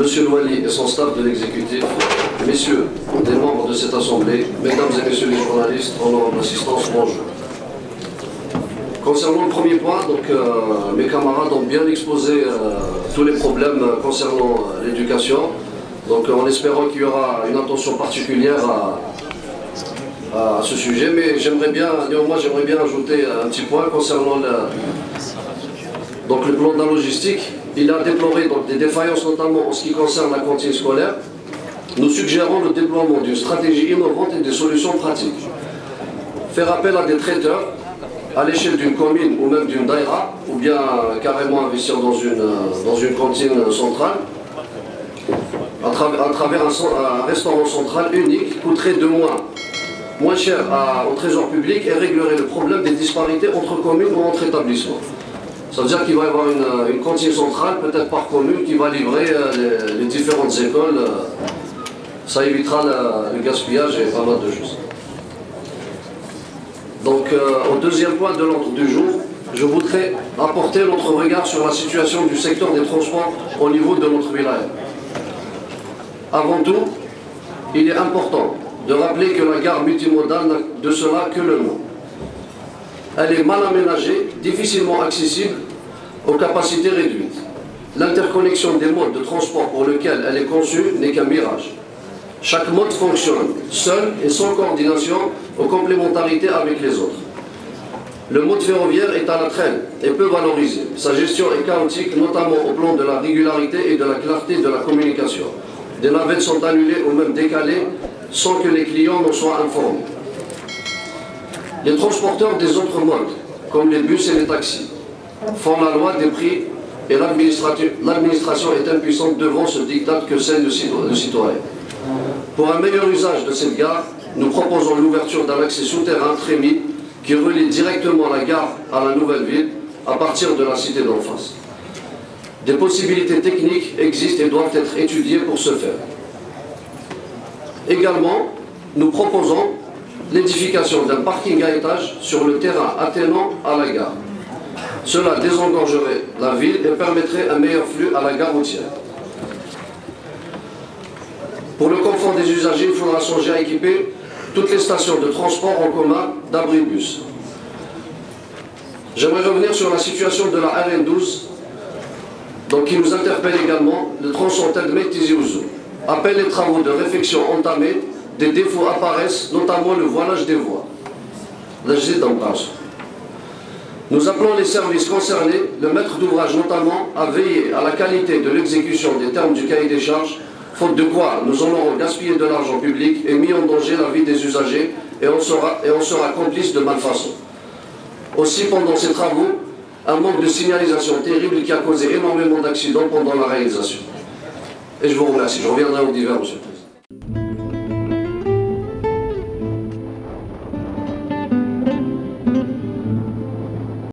Monsieur Louali et son staff de l'exécutif, messieurs les membres de cette assemblée, mesdames et messieurs les journalistes, honorable assistance, bonjour. Concernant le premier point, mes camarades ont bien exposé tous les problèmes concernant l'éducation, en espérant qu'il y aura une attention particulière à ce sujet, mais néanmoins j'aimerais bien ajouter un petit point concernant le plan de la logistique. Il a déploré des défaillances notamment en ce qui concerne la cantine scolaire. Nous suggérons le déploiement d'une stratégie innovante et des solutions pratiques. Faire appel à des traiteurs à l'échelle d'une commune ou même d'une daïra, ou bien carrément investir dans une cantine centrale, à travers un restaurant central unique, coûterait moins cher au trésor public et réglerait le problème des disparités entre communes ou entre établissements. Ça veut dire qu'il va y avoir une cantine centrale, peut-être par commune, qui va livrer les différentes écoles. Ça évitera le gaspillage et pas mal de choses. Au deuxième point de l'ordre du jour, je voudrais apporter notre regard sur la situation du secteur des transports au niveau de notre wilaya. Avant tout, il est important de rappeler que la gare multimodale n'a de cela que le nom. Elle est mal aménagée, difficilement accessible, aux capacités réduites. L'interconnexion des modes de transport pour lequel elle est conçue n'est qu'un mirage. Chaque mode fonctionne seul et sans coordination aux complémentarités avec les autres. Le mode ferroviaire est à la traîne et peu valorisé. Sa gestion est chaotique, notamment au plan de la régularité et de la clarté de la communication. Des navettes sont annulées ou même décalées sans que les clients n'en soient informés. Les transporteurs des autres modes, comme les bus et les taxis, font la loi des prix et l'administration est impuissante devant ce diktat que c'est le citoyen. Pour un meilleur usage de cette gare, nous proposons l'ouverture d'un accès souterrain Trémy qui relie directement la gare à la nouvelle ville à partir de la cité d'en face. Des possibilités techniques existent et doivent être étudiées pour ce faire. Également, nous proposons l'édification d'un parking à étage sur le terrain attenant à la gare. Cela désengorgerait la ville et permettrait un meilleur flux à la gare routière. Pour le confort des usagers, il faudra songer à équiper toutes les stations de transport en commun d'abribus. J'aimerais revenir sur la situation de la RN12, qui nous interpelle également, le tronçon Telmet-Tizi Ouzou. Après les travaux de réfection entamés, des défauts apparaissent, notamment le voilage des voies. Nous appelons les services concernés, le maître d'ouvrage notamment, à veiller à la qualité de l'exécution des termes du cahier des charges, faute de quoi nous en aurons gaspillé de l'argent public et mis en danger la vie des usagers et on sera complice de malfaçon. Aussi, pendant ces travaux, un manque de signalisation terrible qui a causé énormément d'accidents pendant la réalisation. Et je vous remercie. Je reviendrai au divers, monsieur.